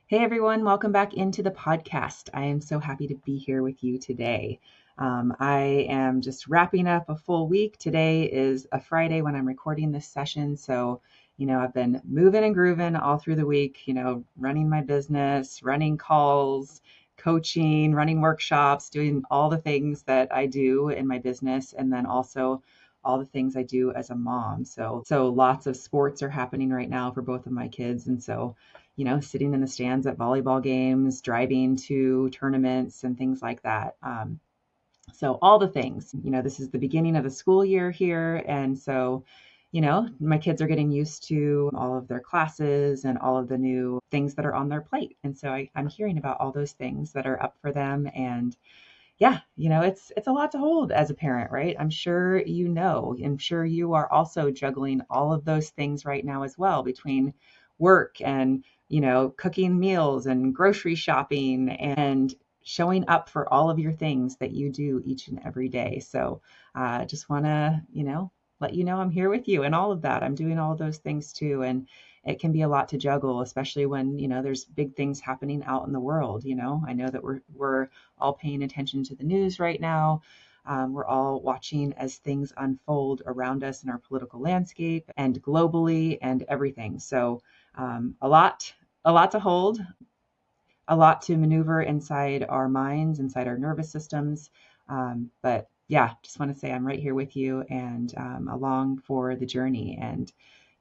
Hey everyone, welcome back into the podcast. I am so happy to be here with you today. I am just wrapping up a full week. Today is a Friday when I'm recording this session. So, I've been moving and grooving all through the week, running my business, running calls, coaching, running workshops, doing all the things that I do in my business, and then also all the things I do as a mom. So lots of sports are happening right now for both of my kids. And so sitting in the stands at volleyball games, driving to tournaments and things like that. So all the things, this is the beginning of the school year here. And so, my kids are getting used to all of their classes and all of the new things that are on their plate. And so I'm hearing about all those things that are up for them. And yeah, it's a lot to hold as a parent, right? I'm sure you are also juggling all of those things right now as well, between work and, cooking meals and grocery shopping and showing up for all of your things that you do each and every day. So just want to, let you know I'm here with you and all of that. I'm doing all of those things too. And it can be a lot to juggle, especially when, there's big things happening out in the world. I know that we're all paying attention to the news right now. We're all watching as things unfold around us in our political landscape and globally and everything. So a lot to hold, a lot to maneuver inside our minds, inside our nervous systems. But yeah, just want to say I'm right here with you and along for the journey. And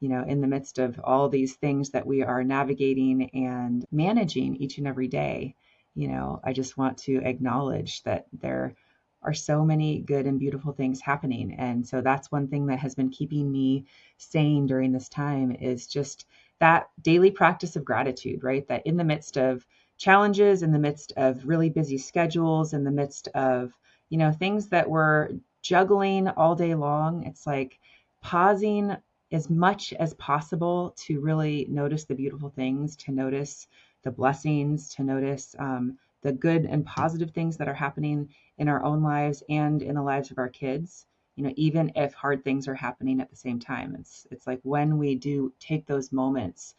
in the midst of all these things that we are navigating and managing each and every day, I just want to acknowledge that there are so many good and beautiful things happening. And so that's one thing that has been keeping me sane during this time is just that daily practice of gratitude, right? That in the midst of challenges, in the midst of really busy schedules, in the midst of, things that we're juggling all day long, it's like pausing as much as possible to really notice the beautiful things, to notice the blessings, to notice the good and positive things that are happening in our own lives and in the lives of our kids. Even if hard things are happening at the same time, it's like when we do take those moments,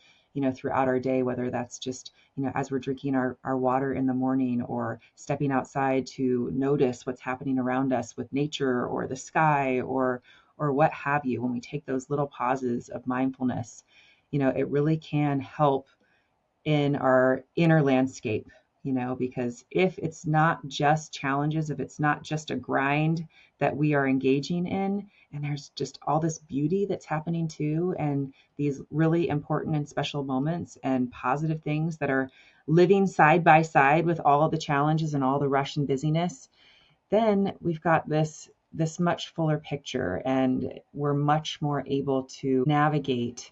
throughout our day, whether that's just, as we're drinking our water in the morning or stepping outside to notice what's happening around us with nature or the sky or what have you, when we take those little pauses of mindfulness, it really can help in our inner landscape, because if it's not just challenges, if it's not just a grind that we are engaging in, and there's just all this beauty that's happening too, and these really important and special moments and positive things that are living side by side with all of the challenges and all the rush and busyness, then we've got this much fuller picture and we're much more able to navigate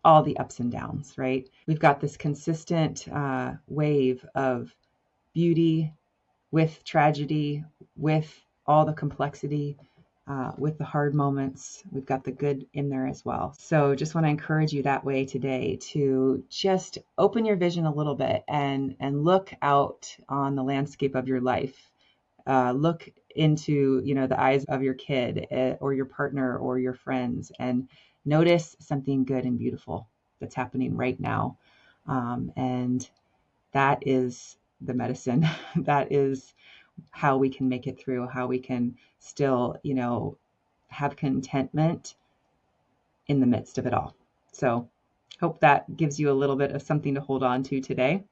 all the ups and downs, right? We've got this consistent wave of beauty with tragedy, with all the complexity, with the hard moments. We've got the good in there as well. So just want to encourage you that way today to just open your vision a little bit and look out on the landscape of your life. Look into, the eyes of your kid or your partner or your friends and notice something good and beautiful that's happening right now. And that is the medicine. That is how we can make it through, how we can still, have contentment in the midst of it all. So hope that gives you a little bit of something to hold on to today.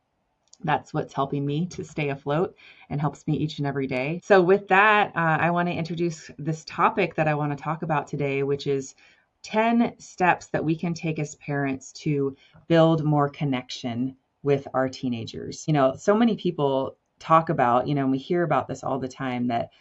That's what's helping me to stay afloat and helps me each and every day. So with that, I want to introduce this topic that I want to talk about today, which is 10 steps that we can take as parents to build more connection with our teenagers. So many people talk about, and we hear about this all the time, that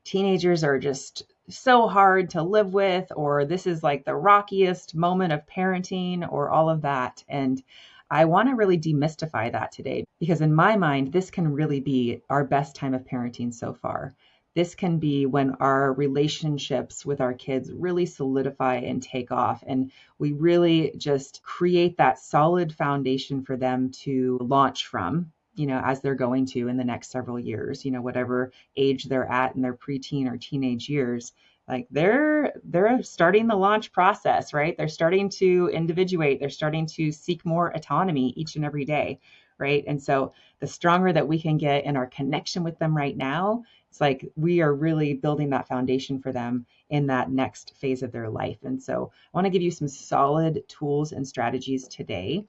teenagers are just so hard to live with, or this is like the rockiest moment of parenting, or all of that. And I want to really demystify that today, because in my mind, this can really be our best time of parenting so far. This can be when our relationships with our kids really solidify and take off, and we really just create that solid foundation for them to launch from, as they're going to in the next several years, whatever age they're at in their preteen or teenage years. Like they're starting the launch process, right? They're starting to individuate. They're starting to seek more autonomy each and every day, right? And so the stronger that we can get in our connection with them right now, it's like we are really building that foundation for them in that next phase of their life. And so I want to give you some solid tools and strategies today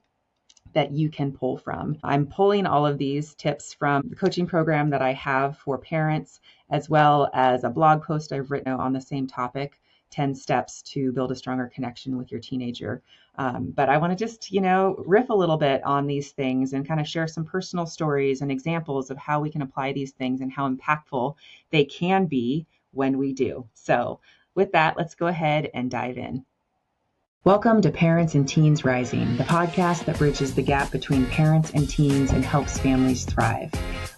that you can pull from. I'm pulling all of these tips from the coaching program that I have for parents, as well as a blog post I've written on the same topic, 10 steps to build a stronger connection with your teenager. But I want to just, riff a little bit on these things and kind of share some personal stories and examples of how we can apply these things and how impactful they can be when we do. So with that, let's go ahead and dive in. Welcome to Parents and Teens Rising, the podcast that bridges the gap between parents and teens and helps families thrive.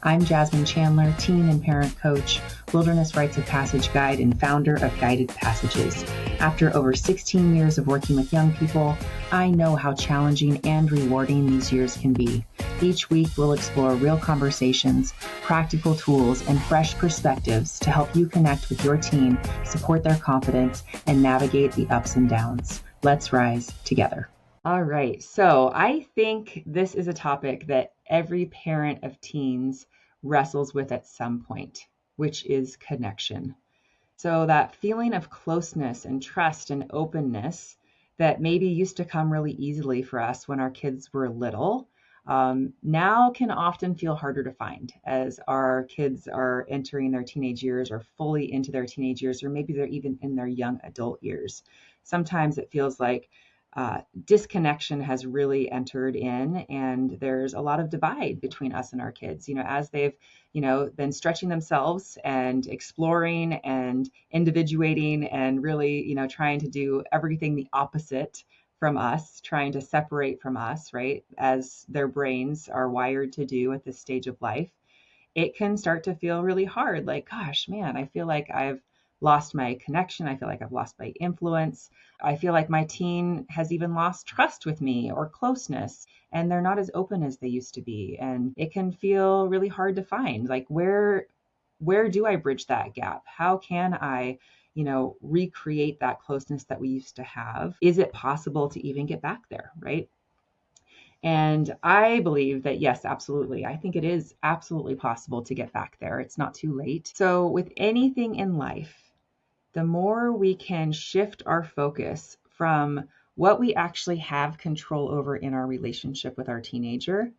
I'm Jasmine Chandler, teen and parent coach, wilderness rites of passage guide, and founder of Guided Passages. After over 16 years of working with young people, I know how challenging and rewarding these years can be. Each week, we'll explore real conversations, practical tools, and fresh perspectives to help you connect with your teen, support their confidence, and navigate the ups and downs. Let's rise together. All right. So I think this is a topic that every parent of teens wrestles with at some point, which is connection. So that feeling of closeness and trust and openness that maybe used to come really easily for us when our kids were little, now can often feel harder to find as our kids are entering their teenage years or fully into their teenage years, or maybe they're even in their young adult years. Sometimes it feels like disconnection has really entered in, and there's a lot of divide between us and our kids, as they've, been stretching themselves and exploring and individuating and really, trying to do everything the opposite from us, trying to separate from us, right? As their brains are wired to do at this stage of life, it can start to feel really hard. Like, gosh, man, I feel like I've lost my connection. I feel like I've lost my influence. I feel like my teen has even lost trust with me or closeness, and they're not as open as they used to be. And it can feel really hard to find, like, where do I bridge that gap? How can I, recreate that closeness that we used to have? Is it possible to even get back there, right? And I believe that, yes, absolutely. I think it is absolutely possible to get back there. It's not too late. So with anything in life, the more we can shift our focus from what we actually have control over in our relationship with our teenager,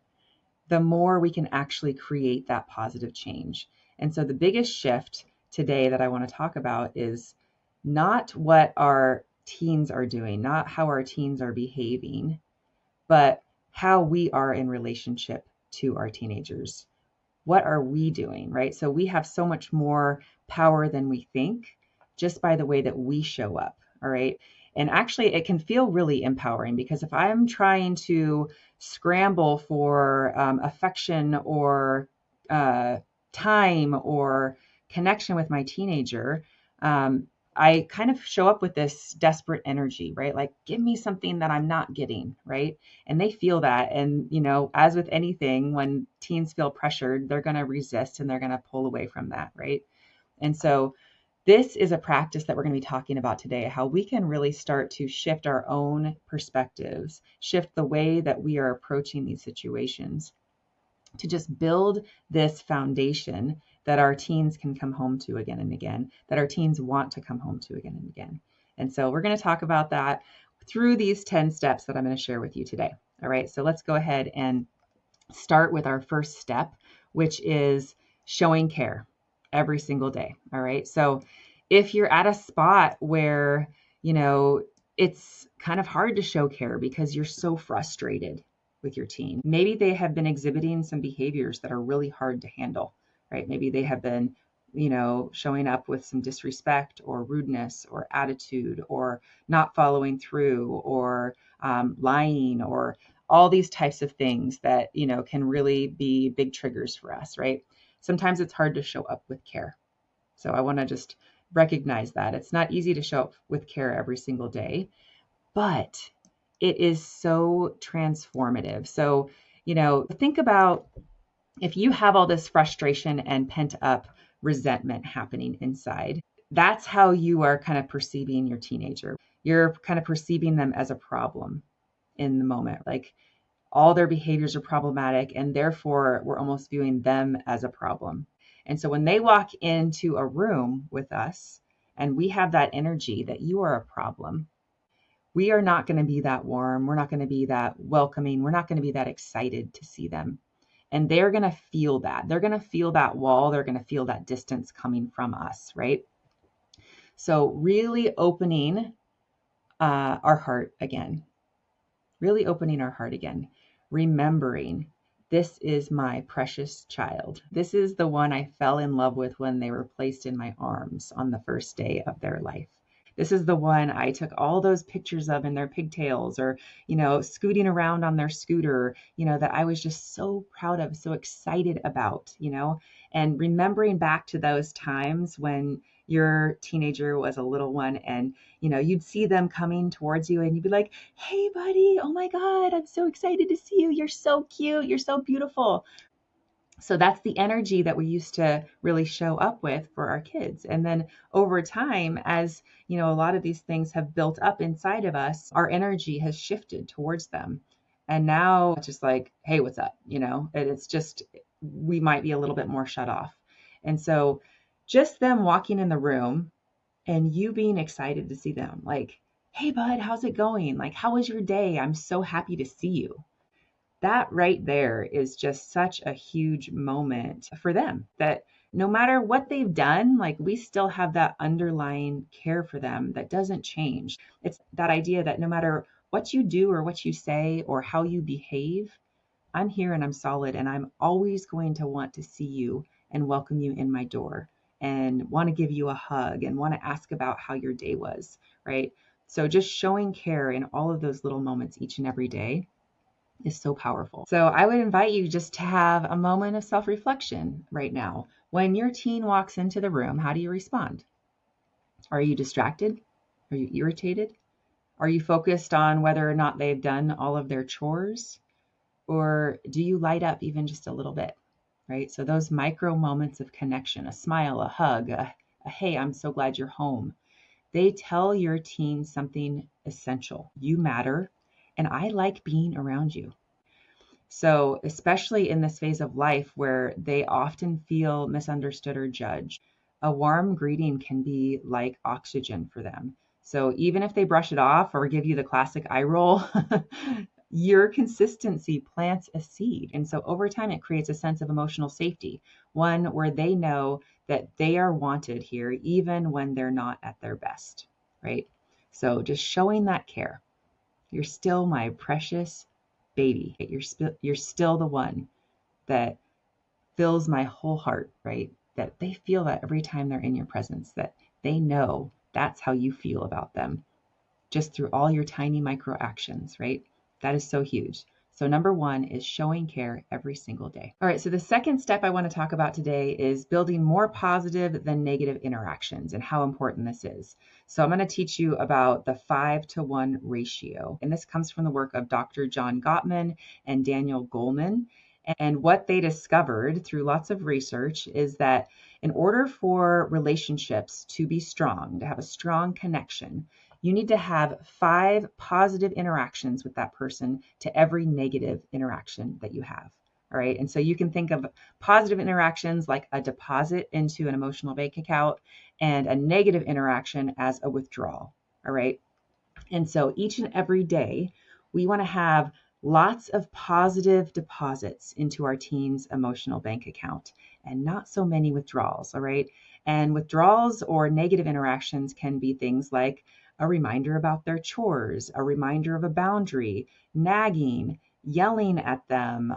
the more we can actually create that positive change. And so the biggest shift today that I want to talk about is not what our teens are doing, not how our teens are behaving, but how we are in relationship to our teenagers. What are we doing, right? So we have so much more power than we think just by the way that we show up, all right? And actually, it can feel really empowering, because if I'm trying to scramble for affection or time or connection with my teenager, I kind of show up with this desperate energy, right? Like, give me something that I'm not getting, right? And they feel that. And, as with anything, when teens feel pressured, they're going to resist and they're going to pull away from that, right? And so this is a practice that we're going to be talking about today, how we can really start to shift our own perspectives, shift the way that we are approaching these situations to just build this foundation that our teens can come home to again and again, that our teens want to come home to again and again. And so we're going to talk about that through these 10 steps that I'm going to share with you today. All right, so let's go ahead and start with our first step, which is showing care every single day. All right, so if you're at a spot where, it's kind of hard to show care because you're so frustrated with your teen. Maybe they have been exhibiting some behaviors that are really hard to handle, right? Maybe they have been, showing up with some disrespect or rudeness or attitude or not following through or lying or all these types of things that, can really be big triggers for us, right? Sometimes it's hard to show up with care. So I want to just recognize that. It's not easy to show up with care every single day, but it is so transformative. So, think about if you have all this frustration and pent up resentment happening inside, that's how you are kind of perceiving your teenager. You're kind of perceiving them as a problem in the moment. Like, all their behaviors are problematic, and therefore we're almost viewing them as a problem. And so when they walk into a room with us and we have that energy that you are a problem, we are not going to be that warm. We're not going to be that welcoming. We're not going to be that excited to see them. And they're going to feel that. They're going to feel that wall. They're going to feel that distance coming from us, right? So really opening our heart again, really opening our heart again, remembering this is my precious child. This is the one I fell in love with when they were placed in my arms on the first day of their life. This is the one I took all those pictures of in their pigtails or, scooting around on their scooter, that I was just so proud of, so excited about, and remembering back to those times when your teenager was a little one and, you'd see them coming towards you and you'd be like, hey, buddy, oh my God, I'm so excited to see you. You're so cute. You're so beautiful. So that's the energy that we used to really show up with for our kids. And then over time, as a lot of these things have built up inside of us, our energy has shifted towards them. And now it's just like, hey, what's up? And it's just, we might be a little bit more shut off. And so just them walking in the room and you being excited to see them, like, hey, bud, how's it going? Like, how was your day? I'm so happy to see you. That right there is just such a huge moment for them that no matter what they've done, like we still have that underlying care for them that doesn't change. It's that idea that no matter what you do or what you say or how you behave, I'm here and I'm solid and I'm always going to want to see you and welcome you in my door and want to give you a hug and want to ask about how your day was, right? So just showing care in all of those little moments each and every day is so powerful. So I would invite you just to have a moment of self-reflection right now. When your teen walks into the room, how do you respond? Are you distracted? Are you irritated? Are you focused on whether or not they've done all of their chores? Or do you light up even just a little bit, right? So those micro moments of connection, a smile, a hug, a hey, I'm so glad you're home. They tell your teen something essential. You matter, and I like being around you. So, especially in this phase of life where they often feel misunderstood or judged, a warm greeting can be like oxygen for them. So, even if they brush it off or give you the classic eye roll, your consistency plants a seed. And so, over time, it creates a sense of emotional safety, one where they know that they are wanted here, even when they're not at their best, right? So, just showing that care. You're still my precious baby. You're still the one that fills my whole heart, right? That they feel that every time they're in your presence, that they know that's how you feel about them, just through all your tiny micro actions, right? That is so huge. So number one is showing care every single day. All right, so the second step I want to talk about today is building more positive than negative interactions and how important this is. So I'm going to teach you about the 5-to-1 ratio. And this comes from the work of Dr. John Gottman and Daniel Goleman. And what they discovered through lots of research is that in order for relationships to be strong, to have a strong connection, you need to have 5 positive interactions with that person to every negative interaction that you have. All right. And so you can think of positive interactions like a deposit into an emotional bank account and a negative interaction as a withdrawal. All right. And so each and every day, we want to have lots of positive deposits into our teen's emotional bank account and not so many withdrawals. All right. And withdrawals or negative interactions can be things like a reminder about their chores, a reminder of a boundary, nagging, yelling at them,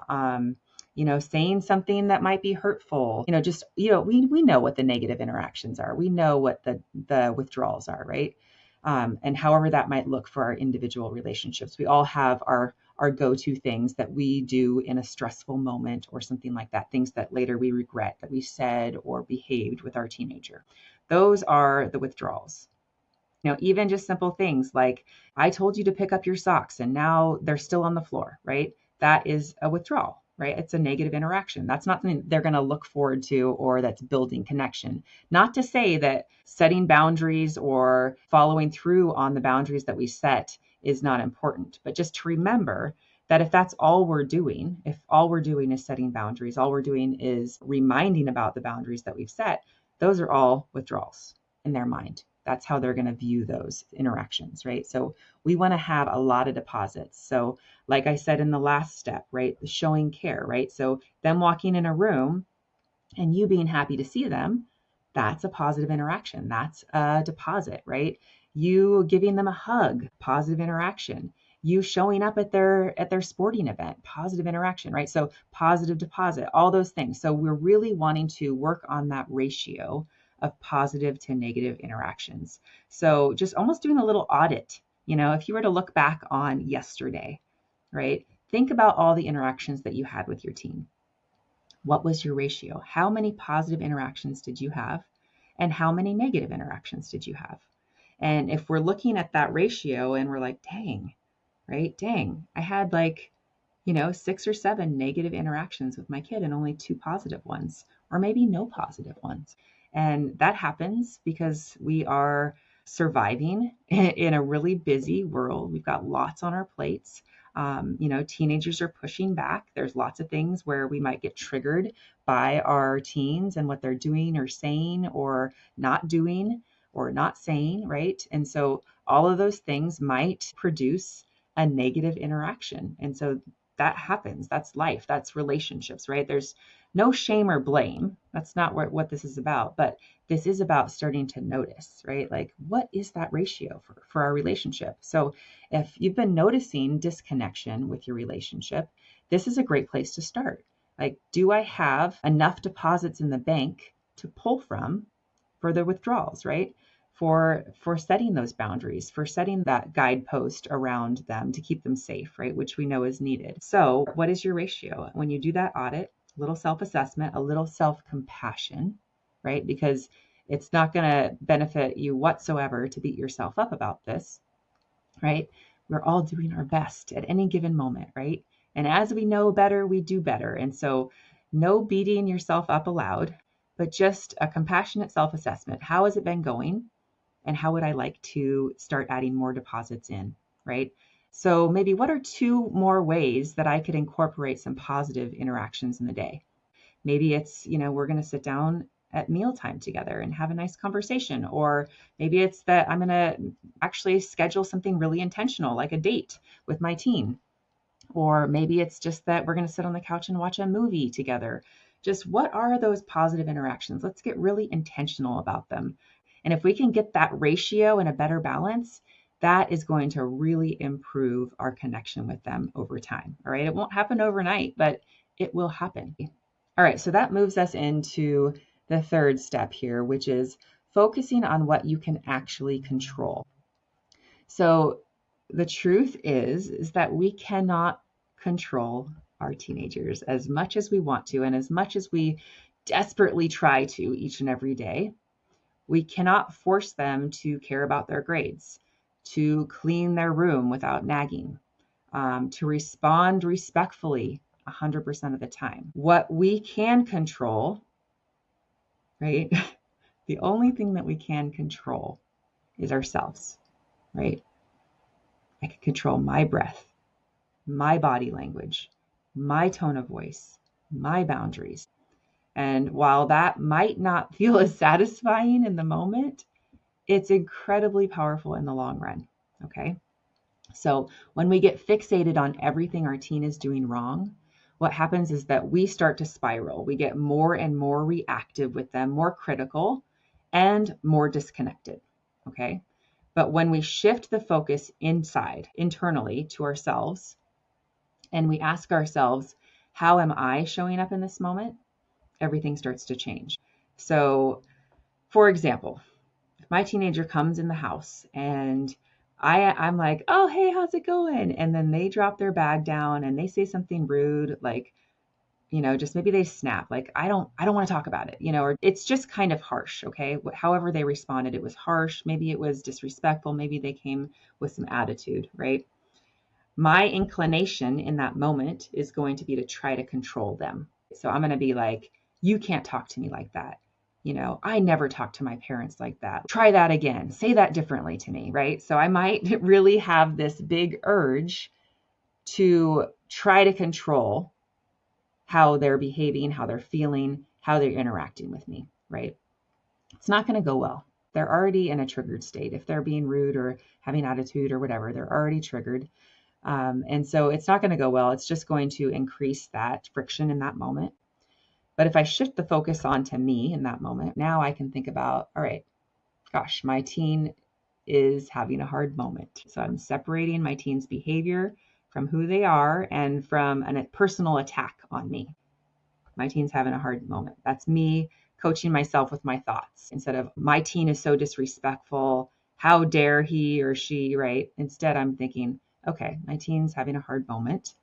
saying something that might be hurtful, we know what the negative interactions are. We know what the withdrawals are, right? And however that might look for our individual relationships. We all have our go-to things that we do in a stressful moment or something like that, things that later we regret that we said or behaved with our teenager. Those are the withdrawals. Even just simple things like, I told you to pick up your socks and now they're still on the floor, right? That is a withdrawal, right? It's a negative interaction. That's not something they're going to look forward to or that's building connection. Not to say that setting boundaries or following through on the boundaries that we set is not important, but just to remember that if that's all we're doing, if all we're doing is setting boundaries, all we're doing is reminding about the boundaries that we've set, those are all withdrawals in their mind. That's how they're going to view those interactions, right? So we want to have a lot of deposits. So like I said in the last step, right, the showing care, right? So them walking in a room and you being happy to see them, that's a positive interaction. That's a deposit, right? You giving them a hug, positive interaction. You showing up at their sporting event, positive interaction, right? So positive deposit, all those things. So we're really wanting to work on that ratio of positive to negative interactions. So just almost doing a little audit. If you were to look back on yesterday, right? Think about all the interactions that you had with your team. What was your ratio? How many positive interactions did you have? And how many negative interactions did you have? And if we're looking at that ratio and we're like, dang, right? Dang, I had 6 or 7 negative interactions with my kid and only 2 positive ones, or maybe no positive ones. And that happens because we are surviving in a really busy world. We've got lots on our plates. Teenagers are pushing back. There's lots of things where we might get triggered by our teens and what they're doing or saying or not doing or not saying, right? And so all of those things might produce a negative interaction. And so that happens. That's life. That's relationships, right? There's no shame or blame. That's not what this is about. But this is about starting to notice, right? Like, what is that ratio for our relationship? So if you've been noticing disconnection with your relationship, this is a great place to start. Like, do I have enough deposits in the bank to pull from for the withdrawals, right? For setting those boundaries, for setting that guidepost around them to keep them safe, right? Which we know is needed. So what is your ratio? When you do that audit, a little self-assessment, a little self-compassion, right? Because it's not going to benefit you whatsoever to beat yourself up about this, right? We're all doing our best at any given moment, right? And as we know better, we do better. And so no beating yourself up aloud, but just a compassionate self-assessment. How has it been going? And how would I like to start adding more deposits in, right? So maybe what are 2 more ways that I could incorporate some positive interactions in the day? Maybe it's, we're going to sit down at mealtime together and have a nice conversation. Or maybe it's that I'm going to actually schedule something really intentional, like a date with my team. Or maybe it's just that we're going to sit on the couch and watch a movie together. Just what are those positive interactions? Let's get really intentional about them. And if we can get that ratio in a better balance, that is going to really improve our connection with them over time. All right. It won't happen overnight, but it will happen. All right. So that moves us into the 3rd step here, which is focusing on what you can actually control. So the truth is that we cannot control our teenagers as much as we want to, and as much as we desperately try to each and every day. We cannot force them to care about their grades, to clean their room without nagging, to respond respectfully 100% of the time. What we can control, right? The only thing that we can control is ourselves, right? I can control my breath, my body language, my tone of voice, my boundaries. And while that might not feel as satisfying in the moment, it's incredibly powerful in the long run. Okay. So when we get fixated on everything our teen is doing wrong, what happens is that we start to spiral. We get more and more reactive with them, more critical, and more disconnected. Okay. But when we shift the focus internally to ourselves, and we ask ourselves, how am I showing up in this moment? Everything starts to change. So, for example, if my teenager comes in the house and I'm like, oh, hey, how's it going? And then they drop their bag down and they say something rude, like, just maybe they snap, like, I don't want to talk about it, or it's just kind of harsh. Okay. However they responded, it was harsh. Maybe it was disrespectful. Maybe they came with some attitude, right? My inclination in that moment is going to be to try to control them. So I'm going to be like, you can't talk to me like that. I never talk to my parents like that. Try that again. Say that differently to me, right? So I might really have this big urge to try to control how they're behaving, how they're feeling, how they're interacting with me, right? It's not going to go well. They're already in a triggered state. If they're being rude or having attitude or whatever, they're already triggered. And so it's not going to go well. It's just going to increase that friction in that moment. But if I shift the focus onto me in that moment, now I can think about, all right, gosh, my teen is having a hard moment. So I'm separating my teen's behavior from who they are and from a personal attack on me. My teen's having a hard moment. That's me coaching myself with my thoughts instead of my teen is so disrespectful. How dare he or she, right? Instead, I'm thinking, okay, my teen's having a hard moment.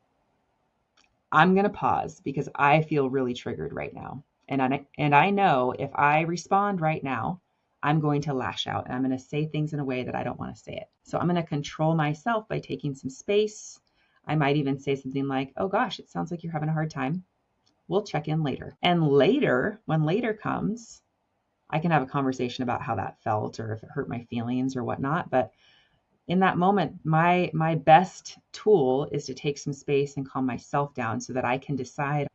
I'm going to pause because I feel really triggered right now. And I know if I respond right now, I'm going to lash out and I'm going to say things in a way that I don't want to say it. So I'm going to control myself by taking some space. I might even say something like, oh gosh, it sounds like you're having a hard time. We'll check in later. And later, when later comes, I can have a conversation about how that felt or if it hurt my feelings or whatnot. But in that moment, my best tool is to take some space and calm myself down so that I can decide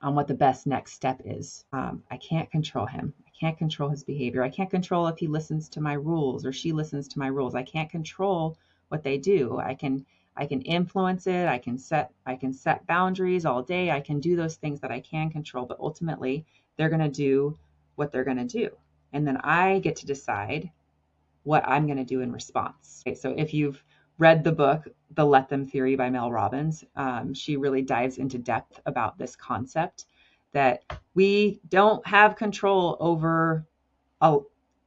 on what the best next step is. I can't control him. I can't control his behavior. I can't control if he listens to my rules or she listens to my rules. I can't control what they do. I can influence it. I can set boundaries all day. I can do those things that I can control, but ultimately they're going to do what they're going to do. And then I get to decide what I'm going to do in response. Okay, so if you've read the book, The Let Them Theory by Mel Robbins, she really dives into depth about this concept that we don't have control over a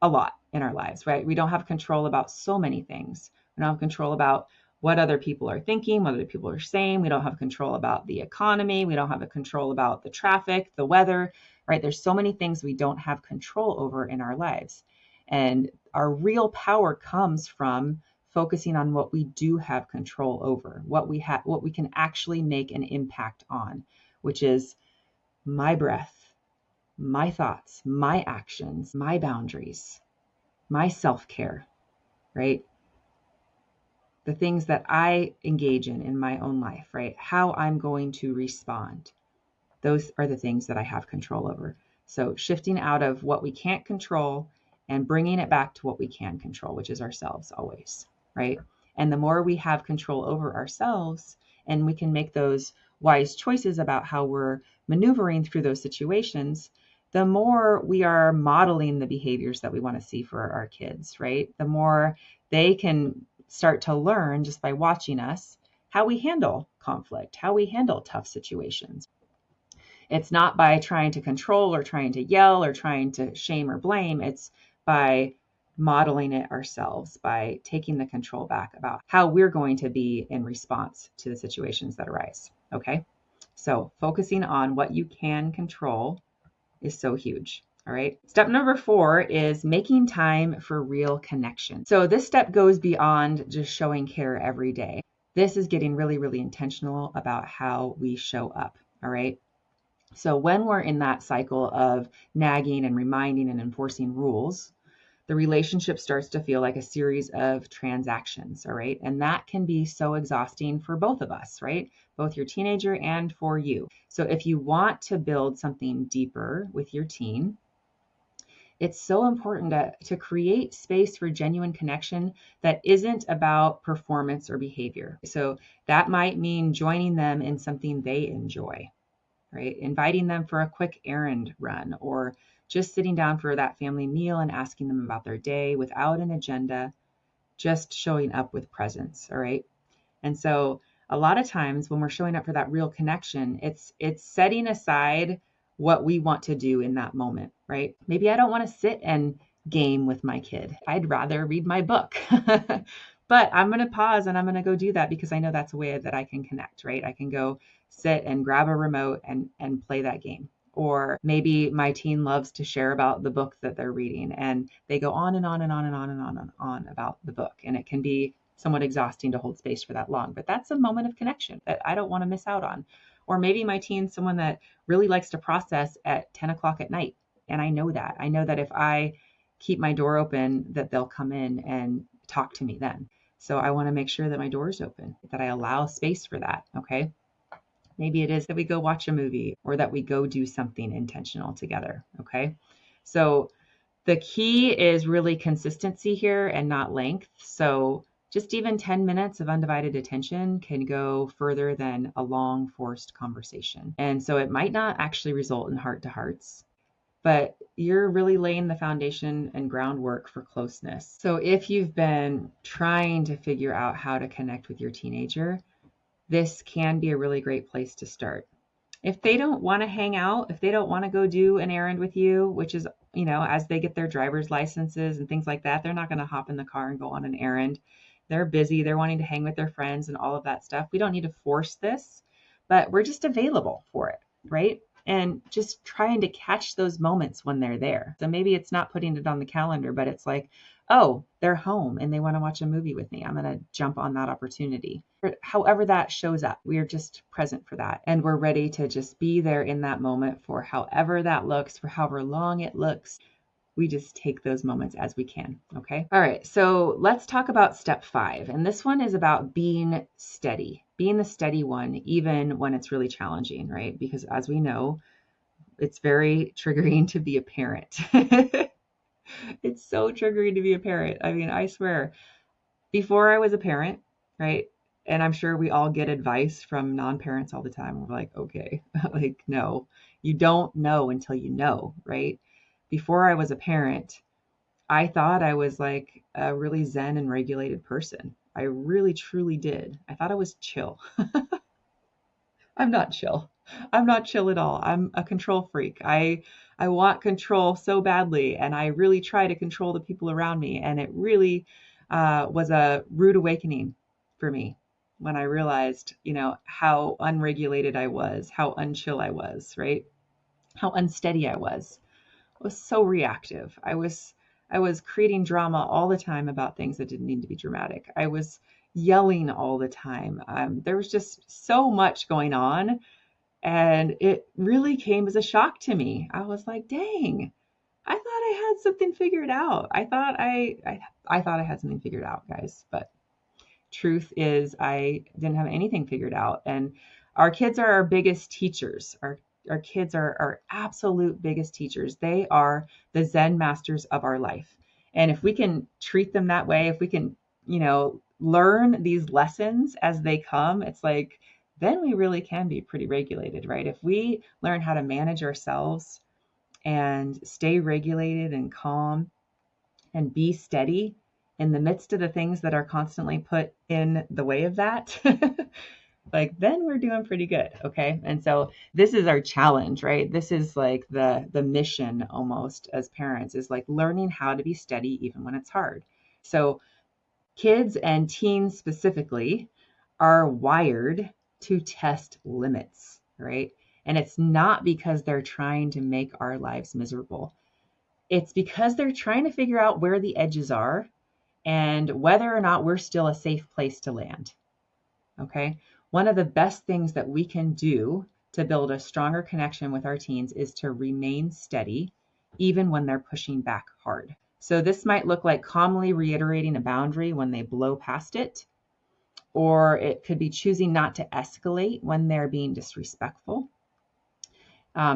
lot in our lives, right? We don't have control about so many things. We don't have control about what other people are thinking, what other people are saying. We don't have control about the economy. We don't have a control about the traffic, the weather, right? There's so many things we don't have control over in our lives. And our real power comes from focusing on what we do have control over, what we can actually make an impact on, which is my breath, my thoughts, my actions, my boundaries, my self-care, right? The things that I engage in my own life, right? How I'm going to respond. Those are the things that I have control over. So shifting out of what we can't control and bringing it back to what we can control, which is ourselves always, right? And the more we have control over ourselves and we can make those wise choices about how we're maneuvering through those situations, the more we are modeling the behaviors that we want to see for our kids, right? The more they can start to learn just by watching us how we handle conflict, how we handle tough situations. It's not by trying to control or trying to yell or trying to shame or blame. It's by modeling it ourselves, by taking the control back about how we're going to be in response to the situations that arise. Okay. So focusing on what you can control is so huge. All right. Step number 4 is making time for real connection. So this step goes beyond just showing care every day. This is getting really, really intentional about how we show up. All right. So when we're in that cycle of nagging and reminding and enforcing rules, the relationship starts to feel like a series of transactions, all right? And that can be so exhausting for both of us, right? Both your teenager and for you. So if you want to build something deeper with your teen, it's so important to create space for genuine connection that isn't about performance or behavior. So that might mean joining them in something they enjoy, right? Inviting them for a quick errand run or just sitting down for that family meal and asking them about their day without an agenda, just showing up with presence, all right? And so a lot of times when we're showing up for that real connection, it's setting aside what we want to do in that moment, right? Maybe I don't want to sit and game with my kid. I'd rather read my book. But I'm going to pause and I'm going to go do that because I know that's a way that I can connect, right? I can go sit and grab a remote and play that game. Or maybe my teen loves to share about the book that they're reading and they go on and on and on and on and on and on about the book. And it can be somewhat exhausting to hold space for that long, but that's a moment of connection that I don't want to miss out on. Or maybe my teen's someone that really likes to process at 10 o'clock at night. And I know that if I keep my door open, that they'll come in and talk to me then. So I want to make sure that my door is open, that I allow space for that. Okay. Maybe it is that we go watch a movie or that we go do something intentional together. Okay. So the key is really consistency here and not length. So just even 10 minutes of undivided attention can go further than a long forced conversation. And so it might not actually result in heart to hearts, but you're really laying the foundation and groundwork for closeness. So if you've been trying to figure out how to connect with your teenager, this can be a really great place to start. If they don't want to hang out, if they don't want to go do an errand with you, which is, as they get their driver's licenses and things like that, they're not going to hop in the car and go on an errand. They're busy. They're wanting to hang with their friends and all of that stuff. We don't need to force this, but we're just available for it, right? And just trying to catch those moments when they're there. So maybe it's not putting it on the calendar, but it's like, oh, they're home and they want to watch a movie with me. I'm going to jump on that opportunity. However that shows up, we are just present for that. And we're ready to just be there in that moment for however that looks, for however long it looks. We just take those moments as we can. Okay. All right. So let's talk about step 5. And this one is about being steady, being the steady one, even when it's really challenging, right? Because as we know, it's very triggering to be a parent. It's so triggering to be a parent. I mean, I swear, before I was a parent, right? And I'm sure we all get advice from non-parents all the time. We're like, okay, like, no, you don't know until you know, right? Before I was a parent, I thought I was like a really zen and regulated person. I really, truly did. I thought I was chill. I'm not chill. I'm not chill at all. I'm a control freak. I want control so badly, and I really try to control the people around me. And it really was a rude awakening for me when I realized, how unregulated I was, how unchill I was, right? How unsteady I was. I was so reactive. I was creating drama all the time about things that didn't need to be dramatic. I was yelling all the time. There was just so much going on, and it really came as a shock to me. I was like, dang, I thought I had something figured out. I thought I had something figured out, guys. But truth is, I didn't have anything figured out. And our kids are our biggest teachers. Our kids are our absolute biggest teachers. They are the Zen masters of our life. And if we can treat them that way, if we can, learn these lessons as they come, it's like, then we really can be pretty regulated, right? If we learn how to manage ourselves and stay regulated and calm and be steady in the midst of the things that are constantly put in the way of that, like, then we're doing pretty good. Okay. And so this is our challenge, right? This is like the mission almost as parents, is like learning how to be steady even when it's hard. So kids and teens specifically are wired to test limits, right? And it's not because they're trying to make our lives miserable. It's because they're trying to figure out where the edges are and whether or not we're still a safe place to land. Okay. One of the best things that we can do to build a stronger connection with our teens is to remain steady, even when they're pushing back hard. So this might look like calmly reiterating a boundary when they blow past it, or it could be choosing not to escalate when they're being disrespectful.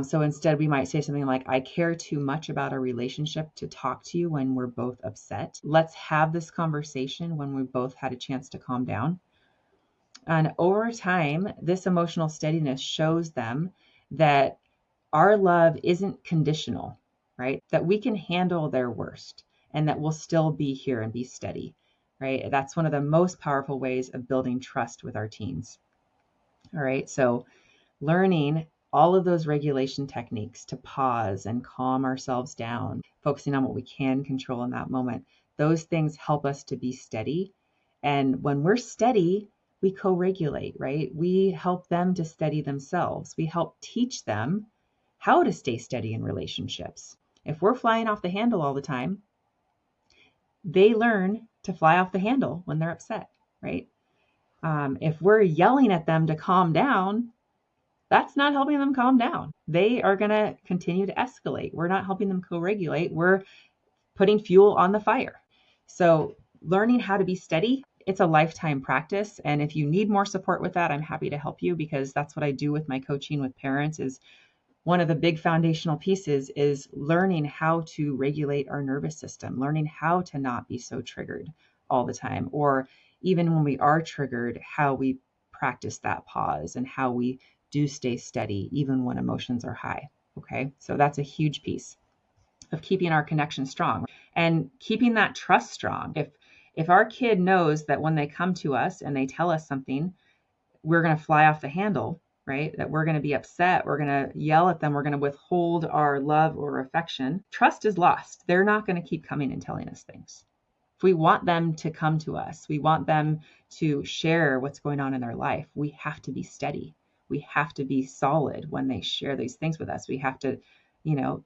So instead, we might say something like, I care too much about our relationship to talk to you when we're both upset. Let's have this conversation when we both had a chance to calm down. And over time, this emotional steadiness shows them that our love isn't conditional, right? That we can handle their worst and that we'll still be here and be steady, right? That's one of the most powerful ways of building trust with our teens. All right. So learning all of those regulation techniques to pause and calm ourselves down, focusing on what we can control in that moment, those things help us to be steady. And when we're steady, we co-regulate, right? We help them to steady themselves. We help teach them how to stay steady in relationships. If we're flying off the handle all the time, they learn to fly off the handle when they're upset, right? If we're yelling at them to calm down, that's not helping them calm down. They are going to continue to escalate. We're not helping them co-regulate. We're putting fuel on the fire. So learning how to be steady it's a lifetime practice. And if you need more support with that, I'm happy to help you, because that's what I do with my coaching with parents. Is one of the big foundational pieces is learning how to regulate our nervous system, learning how to not be so triggered all the time, or even when we are triggered, how we practice that pause and how we do stay steady even when emotions are high. Okay, so that's a huge piece of keeping our connection strong and keeping that trust strong. If our kid knows that when they come to us and they tell us something, we're going to fly off the handle, right? That we're going to be upset, we're going to yell at them, we're going to withhold our love or affection, trust is lost. They're not going to keep coming and telling us things. If we want them to come to us, we want them to share what's going on in their life, we have to be steady. We have to be solid when they share these things with us. We have to,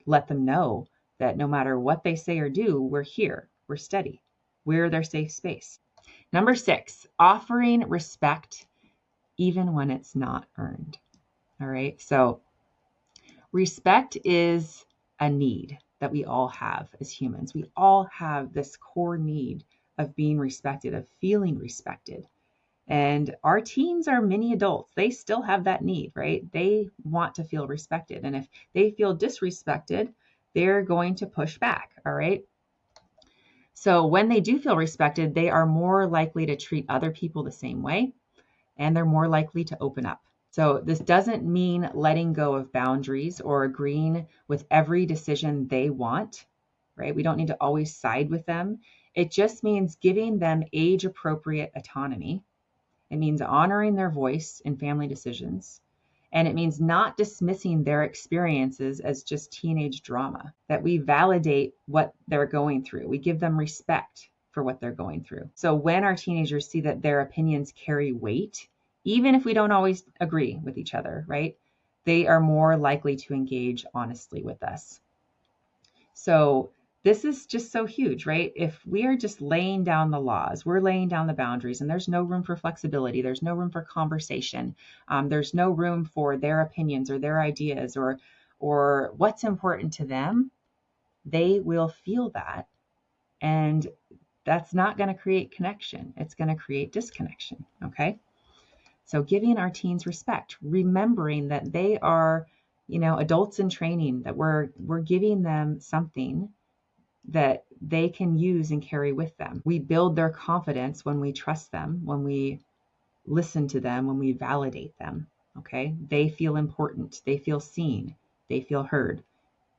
let them know that no matter what they say or do, we're here, we're steady, we're their safe space. Number 6, offering respect even when it's not earned. All right. So respect is a need that we all have as humans. We all have this core need of being respected, of feeling respected. And our teens are mini adults. They still have that need, right? They want to feel respected. And if they feel disrespected, they're going to push back. All right. So when they do feel respected, they are more likely to treat other people the same way, and they're more likely to open up. So this doesn't mean letting go of boundaries or agreeing with every decision they want, right? We don't need to always side with them. It just means giving them age-appropriate autonomy. It means honoring their voice in family decisions. And it means not dismissing their experiences as just teenage drama, that we validate what they're going through. We give them respect for what they're going through. So when our teenagers see that their opinions carry weight, even if we don't always agree with each other, right? They are more likely to engage honestly with us. So this is just so huge, right? If we are just laying down the laws, we're laying down the boundaries, and there's no room for flexibility. There's no room for conversation. There's no room for their opinions or their ideas or what's important to them. They will feel that. And that's not going to create connection. It's going to create disconnection. Okay. So giving our teens respect, remembering that they are, adults in training, that we're giving them something that they can use and carry with them. We build their confidence when we trust them, when we listen to them, when we validate them. Okay. They feel important. They feel seen. They feel heard.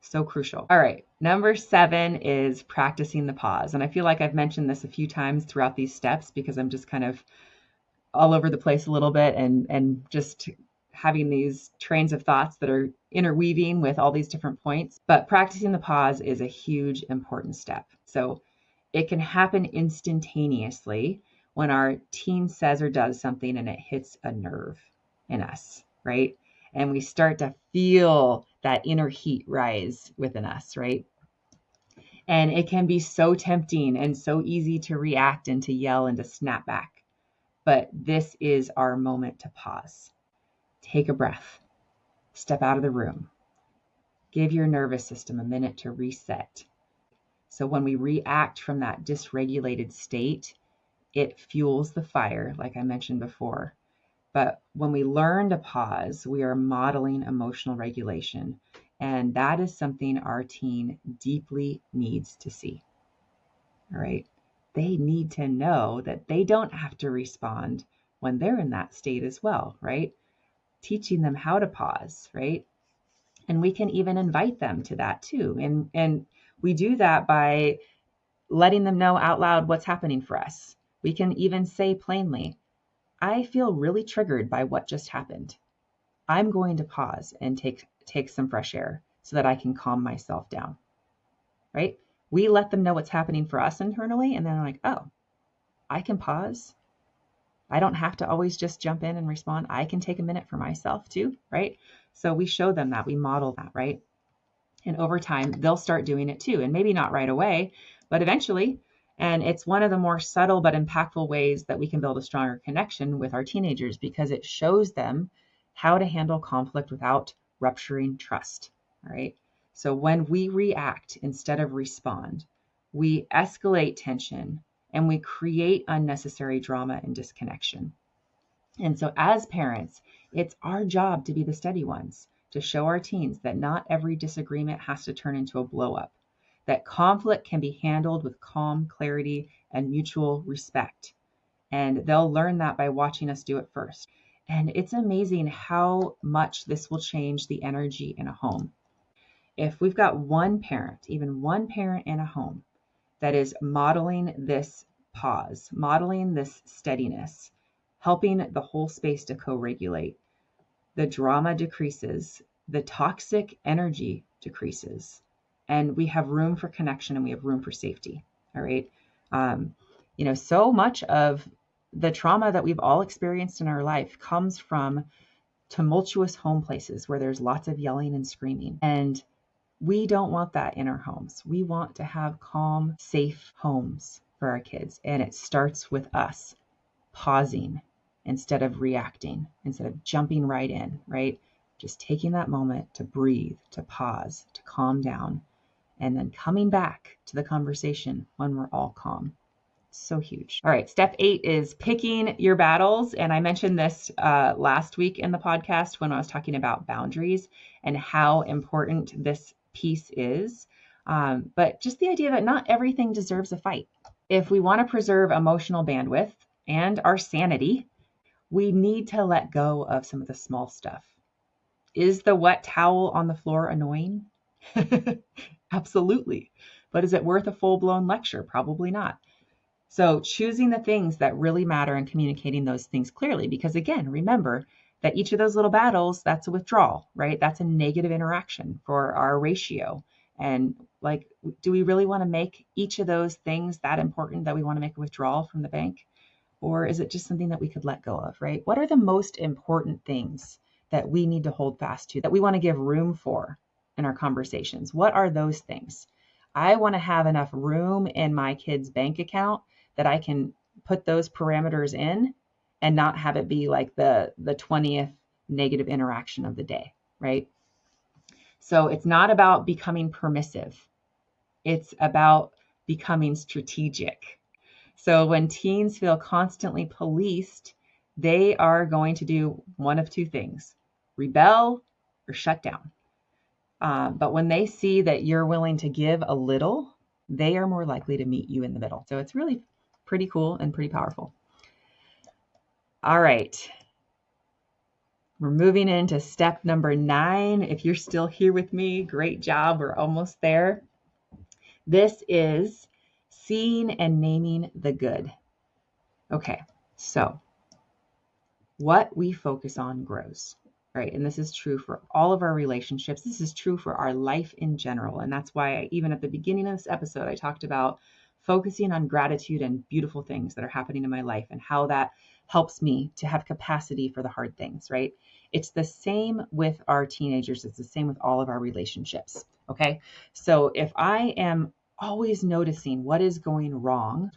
So crucial. All right. Number 7 is practicing the pause. And I feel like I've mentioned this a few times throughout these steps because I'm just kind of all over the place a little bit and just having these trains of thoughts that are interweaving with all these different points. But practicing the pause is a huge, important step. So it can happen instantaneously when our teen says or does something and it hits a nerve in us, right? And we start to feel that inner heat rise within us, right? And it can be so tempting and so easy to react and to yell and to snap back. But this is our moment to pause. Take a breath. Step out of the room. Give your nervous system a minute to reset. So when we react from that dysregulated state, it fuels the fire, like I mentioned before. But when we learn to pause, we are modeling emotional regulation. And that is something our teen deeply needs to see. All right. They need to know that they don't have to respond when they're in that state as well, right? Teaching them how to pause, right? And we can even invite them to that too. And we do that by letting them know out loud what's happening for us. We can even say plainly, I feel really triggered by what just happened. I'm going to pause and take some fresh air so that I can calm myself down, right? We let them know what's happening for us internally, and then they're like, oh, I can pause. I don't have to always just jump in and respond. I can take a minute for myself too, right? So we show them that, we model that, right? And over time, they'll start doing it too. And maybe not right away, but eventually. And it's one of the more subtle but impactful ways that we can build a stronger connection with our teenagers, because it shows them how to handle conflict without rupturing trust, all right? So when we react instead of respond, we escalate tension and we create unnecessary drama and disconnection. And so as parents, it's our job to be the steady ones, to show our teens that not every disagreement has to turn into a blow up, that conflict can be handled with calm, clarity, and mutual respect. And they'll learn that by watching us do it first. And it's amazing how much this will change the energy in a home. If we've got one parent, even one parent in a home that is modeling this pause, modeling this steadiness, helping the whole space to co-regulate, the drama decreases, the toxic energy decreases, and we have room for connection and we have room for safety. All right. So much of the trauma that we've all experienced in our life comes from tumultuous home places where there's lots of yelling and screaming. And we don't want that in our homes. We want to have calm, safe homes for our kids. And it starts with us pausing instead of reacting, instead of jumping right in, right? Just taking that moment to breathe, to pause, to calm down, and then coming back to the conversation when we're all calm. So huge. All right. Step 8 is picking your battles. And I mentioned this last week in the podcast when I was talking about boundaries and how important this piece is. But just the idea that not everything deserves a fight. If we want to preserve emotional bandwidth and our sanity, we need to let go of some of the small stuff. Is the wet towel on the floor annoying? Absolutely. But is it worth a full-blown lecture? Probably not. So choosing the things that really matter and communicating those things clearly, because again, remember that each of those little battles, that's a withdrawal, right? That's a negative interaction for our ratio. And like, do we really want to make each of those things that important that we want to make a withdrawal from the bank? Or is it just something that we could let go of, right? What are the most important things that we need to hold fast to, that we want to give room for in our conversations? What are those things? I want to have enough room in my kid's bank account that I can put those parameters in and not have it be like the 20th negative interaction of the day, right? So it's not about becoming permissive. It's about becoming strategic. So when teens feel constantly policed, they are going to do one of two things: rebel or shut down. But when they see that you're willing to give a little, they are more likely to meet you in the middle. So it's really pretty cool and pretty powerful. All right. We're moving into step number 9. If you're still here with me, great job. We're almost there. This is seeing and naming the good. Okay, so what we focus on grows, right? And this is true for all of our relationships. This is true for our life in general. And that's why even at the beginning of this episode, I talked about focusing on gratitude and beautiful things that are happening in my life and how that helps me to have capacity for the hard things, right? It's the same with our teenagers. It's the same with all of our relationships. Okay. So if I am always noticing what is going wrong,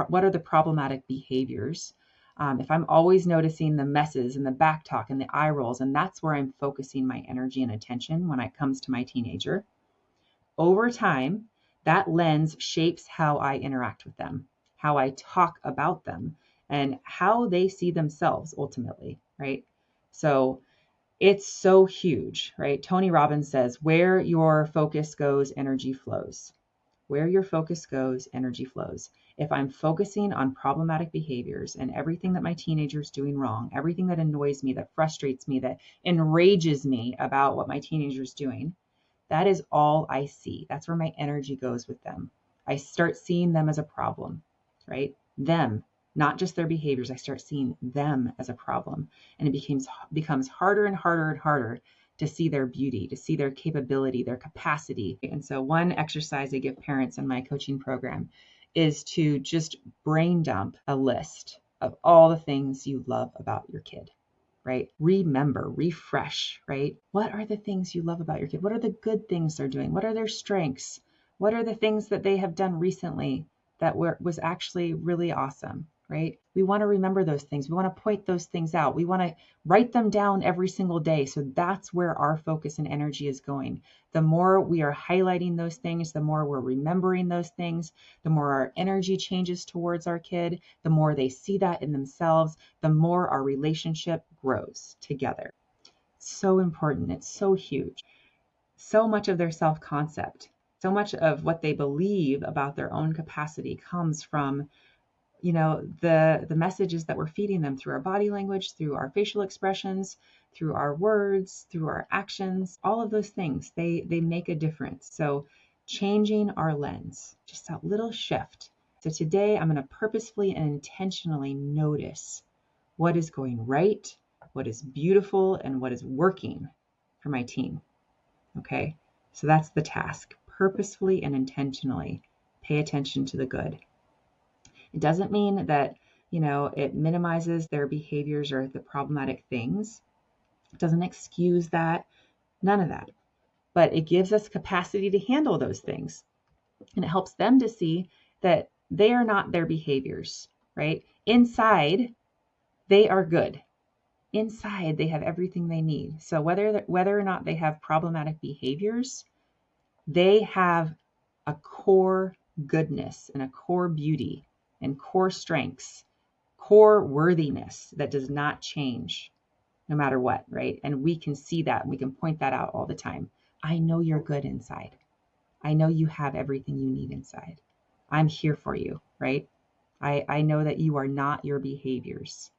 what are the problematic behaviors? If I'm always noticing the messes and the back talk and the eye rolls, and that's where I'm focusing my energy and attention when it comes to my teenager, over time, that lens shapes how I interact with them, how I talk about them, and how they see themselves ultimately, right? So it's so huge, right? Tony Robbins says, where your focus goes, energy flows. Where your focus goes, energy flows. If I'm focusing on problematic behaviors and everything that my teenager's doing wrong, everything that annoys me, that frustrates me, that enrages me about what my teenager's doing, that is all I see. That's where my energy goes with them. I start seeing them as a problem, right? Them, not just their behaviors. I start seeing them as a problem. And it becomes harder and harder and harder to see their beauty, to see their capability, their capacity. And so one exercise I give parents in my coaching program is to just brain dump a list of all the things you love about your kid, right? Remember, refresh, right? What are the things you love about your kid? What are the good things they're doing? What are their strengths? What are the things that they have done recently that was actually really awesome? right? We want to remember those things. We want to point those things out. We want to write them down every single day. So that's where our focus and energy is going. The more we are highlighting those things, the more we're remembering those things, the more our energy changes towards our kid, the more they see that in themselves, the more our relationship grows together. So important. It's so huge. So much of their self-concept, so much of what they believe about their own capacity comes from the messages that we're feeding them through our body language, through our facial expressions, through our words, through our actions. All of those things, they make a difference. So changing our lens, just that little shift. So today I'm going to purposefully and intentionally notice what is going right, what is beautiful, and what is working for my teen. Okay, so that's the task. Purposefully and intentionally pay attention to the good. It doesn't mean that, it minimizes their behaviors or the problematic things. It doesn't excuse that, none of that. But it gives us capacity to handle those things. And it helps them to see that they are not their behaviors, right? Inside, they are good. Inside, they have everything they need. So whether or not they have problematic behaviors, they have a core goodness and a core beauty and core strengths, core worthiness that does not change no matter what, right? And we can see that and we can point that out all the time. I know you're good inside. I know you have everything you need inside. I'm here for you, right? I know that you are not your behaviors,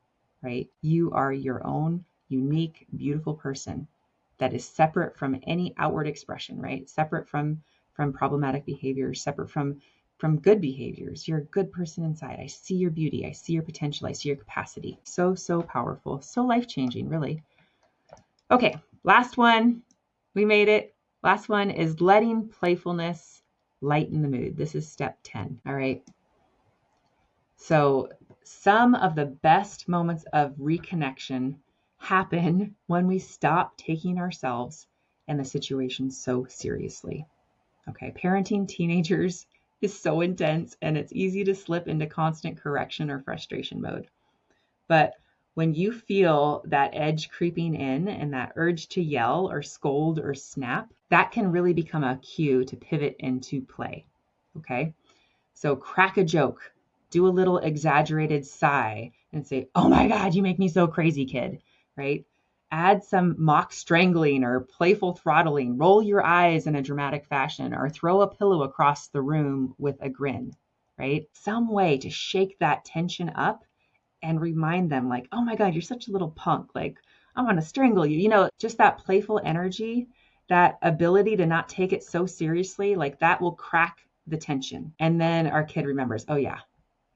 right? You are your own unique, beautiful person that is separate from any outward expression, right? Separate from problematic behaviors, separate from good behaviors. You're a good person inside. I see your beauty. I see your potential. I see your capacity. So, so powerful. So life-changing, really. Okay, last one. We made it. Last one is letting playfulness lighten the mood. This is step 10. All right. So some of the best moments of reconnection happen when we stop taking ourselves and the situation so seriously. Okay, parenting teenagers is so intense and it's easy to slip into constant correction or frustration mode. But when you feel that edge creeping in and that urge to yell or scold or snap, that can really become a cue to pivot into play. Okay, so crack a joke, do a little exaggerated sigh and say, "Oh my God, you make me so crazy, kid," right? Add some mock strangling or playful throttling, roll your eyes in a dramatic fashion, or throw a pillow across the room with a grin, right? Some way to shake that tension up and remind them like, "Oh my God, you're such a little punk. Like, I want to strangle you." Just that playful energy, that ability to not take it so seriously, like that will crack the tension. And then our kid remembers, "Oh yeah,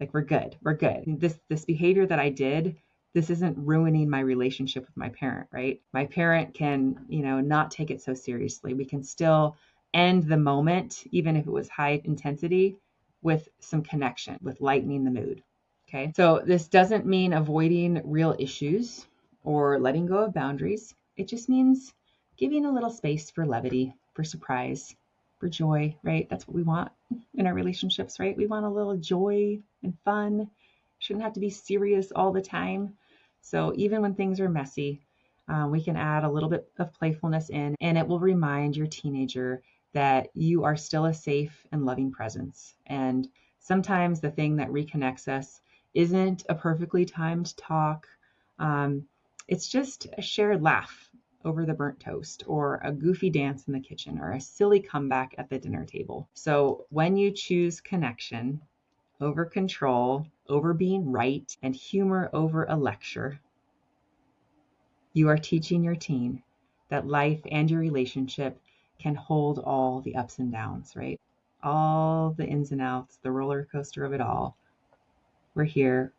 like we're good. We're good. This behavior that I did, this isn't ruining my relationship with my parent, right? My parent can, not take it so seriously. We can still end the moment, even if it was high intensity, with some connection, with lightening the mood." Okay. So this doesn't mean avoiding real issues or letting go of boundaries. It just means giving a little space for levity, for surprise, for joy, right? That's what we want in our relationships, right? We want a little joy and fun. Shouldn't have to be serious all the time. So even when things are messy, we can add a little bit of playfulness in, and it will remind your teenager that you are still a safe and loving presence. And sometimes the thing that reconnects us isn't a perfectly timed talk. It's just a shared laugh over the burnt toast, or a goofy dance in the kitchen, or a silly comeback at the dinner table. So when you choose connection over control, over being right, and humor over a lecture, you are teaching your teen that life and your relationship can hold all the ups and downs, right? All the ins and outs, the roller coaster of it all. We're here.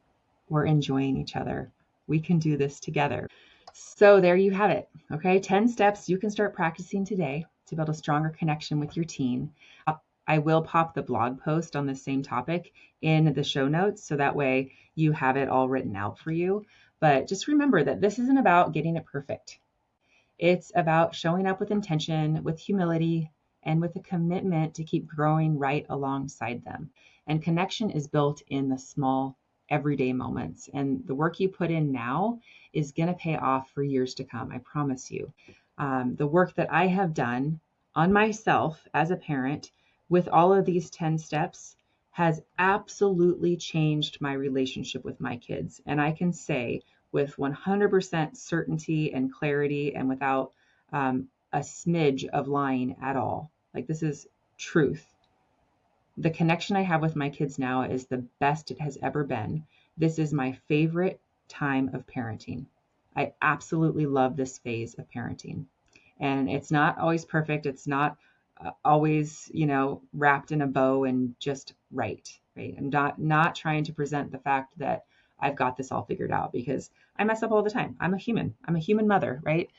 We're enjoying each other. We can do this together. So there you have it. Okay, 10 steps you can start practicing today to build a stronger connection with your teen. I will pop the blog post on the same topic in the show notes, so that way you have it all written out for you. But just remember that this isn't about getting it perfect. It's about showing up with intention, with humility, and with a commitment to keep growing right alongside them. And connection is built in the small everyday moments. And the work you put in now is going to pay off for years to come. I promise you. The work that I have done on myself as a parent with all of these 10 steps has absolutely changed my relationship with my kids. And I can say with 100% certainty and clarity and without a smidge of lying at all, like this is truth. The connection I have with my kids now is the best it has ever been. This is my favorite time of parenting. I absolutely love this phase of parenting. And it's not always perfect. It's not always, wrapped in a bow and just right. I'm not trying to present the fact that I've got this all figured out, because I mess up all the time. I'm a human. I'm a human mother, right?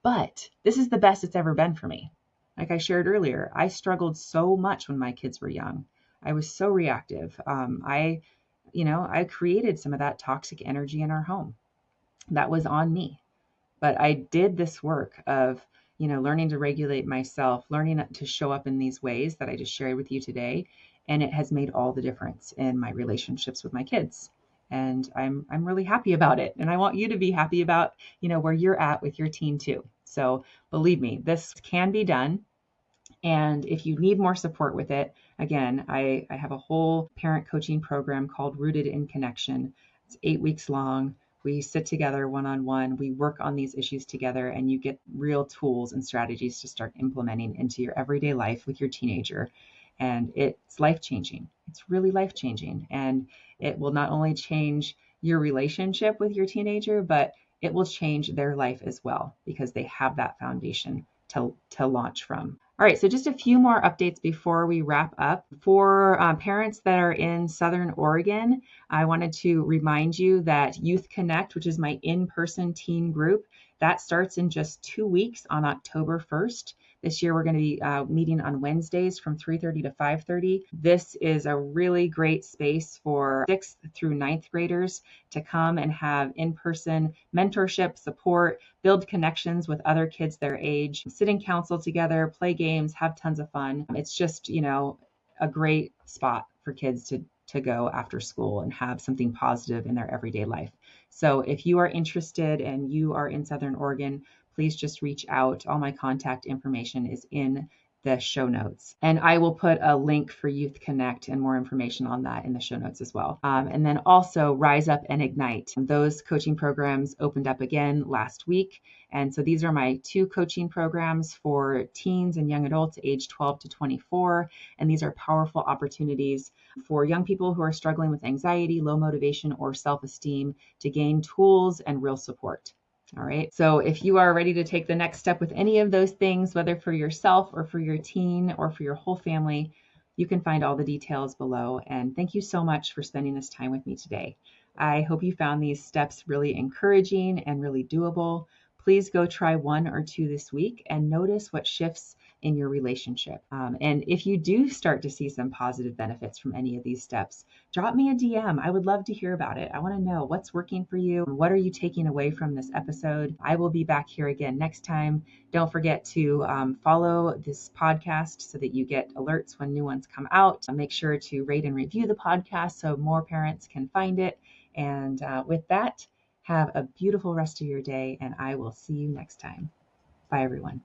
But this is the best it's ever been for me. Like I shared earlier, I struggled so much when my kids were young. I was so reactive. I created some of that toxic energy in our home. That was on me. But I did this work of, learning to regulate myself, learning to show up in these ways that I just shared with you today. And it has made all the difference in my relationships with my kids. And I'm really happy about it. And I want you to be happy about, where you're at with your teen too. So believe me, this can be done. And if you need more support with it, again, I have a whole parent coaching program called Rooted in Connection. It's 8 weeks long. We sit together one-on-one. We work on these issues together, and you get real tools and strategies to start implementing into your everyday life with your teenager. And it's life-changing. It's really life-changing. And it will not only change your relationship with your teenager, but it will change their life as well, because they have that foundation to launch from. All right, so just a few more updates before we wrap up. For parents that are in Southern Oregon, I wanted to remind you that Youth Connect, which is my in-person teen group, that starts in just 2 weeks on October 1st. This year, we're going to be meeting on Wednesdays from 3:30 to 5:30. This is a really great space for 6th through 9th graders to come and have in-person mentorship, support, build connections with other kids their age, sit in council together, play games, have tons of fun. It's just, a great spot for kids to go after school and have something positive in their everyday life. So if you are interested and you are in Southern Oregon, please just reach out. All my contact information is in the show notes. And I will put a link for Youth Connect and more information on that in the show notes as well. And then also Rise Up and Ignite. Those coaching programs opened up again last week. And so these are my 2 coaching programs for teens and young adults age 12 to 24. And these are powerful opportunities for young people who are struggling with anxiety, low motivation, or self-esteem to gain tools and real support. All right. So if you are ready to take the next step with any of those things, whether for yourself or for your teen or for your whole family, you can find all the details below. And thank you so much for spending this time with me today. I hope you found these steps really encouraging and really doable. Please go try 1 or 2 this week and notice what shifts in your relationship. And if you do start to see some positive benefits from any of these steps, drop me a DM. I would love to hear about it. I want to know what's working for you. What are you taking away from this episode? I will be back here again next time. Don't forget to follow this podcast so that you get alerts when new ones come out. Make sure to rate and review the podcast so more parents can find it. And with that, have a beautiful rest of your day, and I will see you next time. Bye, everyone.